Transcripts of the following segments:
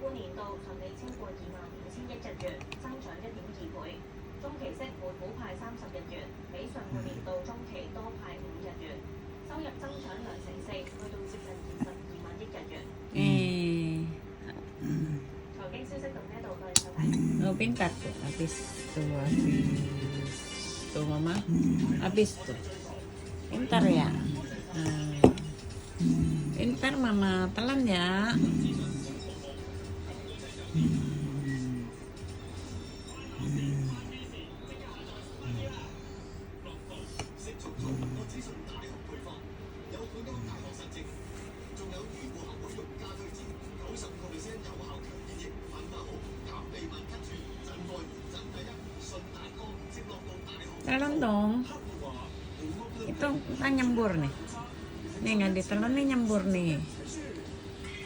半年度純利超過25,000億日元，增長1.2倍。中期息每股派30日元，比上半年度中期多派5日元。收入增長2成4，去到接近22萬億日元。財經消息到呢度，多謝收睇。Oh, pintar tuh. Habis tuh mama. Habis tuh. Pintar ya. Pintar mama, telan ya. Telan dong. Itu kan nyembur nih. Nih nggak ditelan nih, nyembur nih.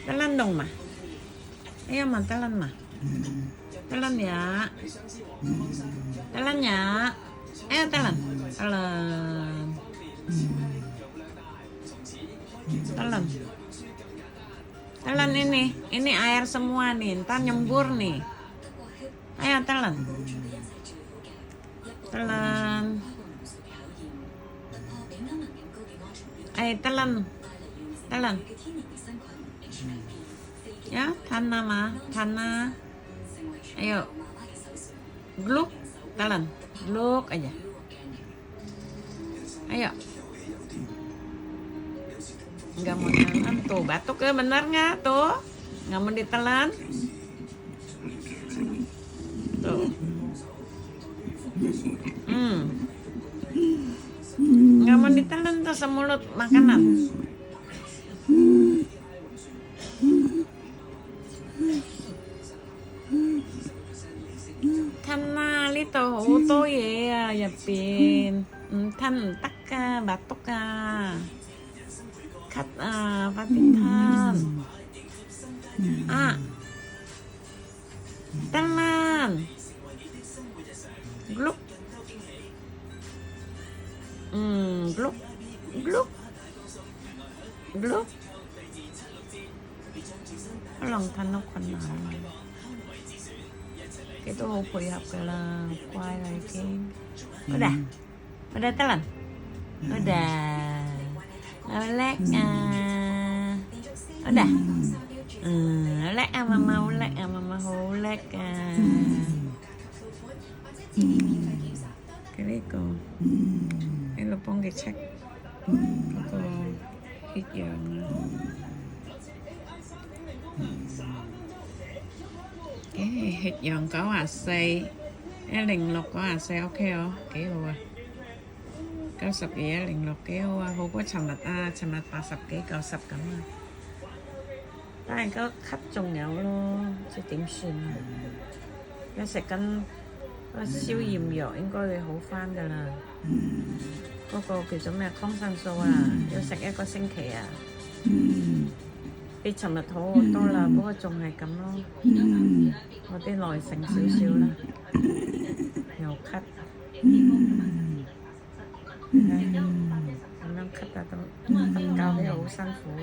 Telan dong mah. Ayo mah, telan mah. Telan ya. Telan ya. Ayo telan. Telan. Telan. Telan ini. Ini air semua nih. Ntar nyembur nih. Ayo telan. Telan. Ayo telan. Telan. Ya, Thana mah, Thana. Ayo. Gluk, telan. Gluk aja. Ayo. Nggak mau telan tuh, batuk ya, bener nggak tuh? Nggak mau ditelan. Tuh. Nggak mau ditelan tuh semulut makanan. Thana lito ô ye à, nhập viện. Than tắc batuk khát phát than telan. Gluk. Gluk. Gluk. Gluk. Lòng than nó còn nào. Cái tô phối hợp cái là quay lại cái udah telan udah lek udah lek mama lek mama lek cái đấy cô cái là phong cái check cô hít giờ cái hít giòn có xây cái linh lục có xây ok không cái rồi cao sập ghé linh lục cái hô có chầm mặt ba sập cái cao sập cảm ơn tại có khách trong nhau luôn sẽ điểm xuyên cái sẽ cân siêu hiểm rồi應該會好翻㗎啦嗰個叫做咩抗生素啊要食1個星期啊比尋日好好多啦不過仲係咁咯我啲耐性少少啦又咳咁樣咳啊都瞓覺都好辛苦啊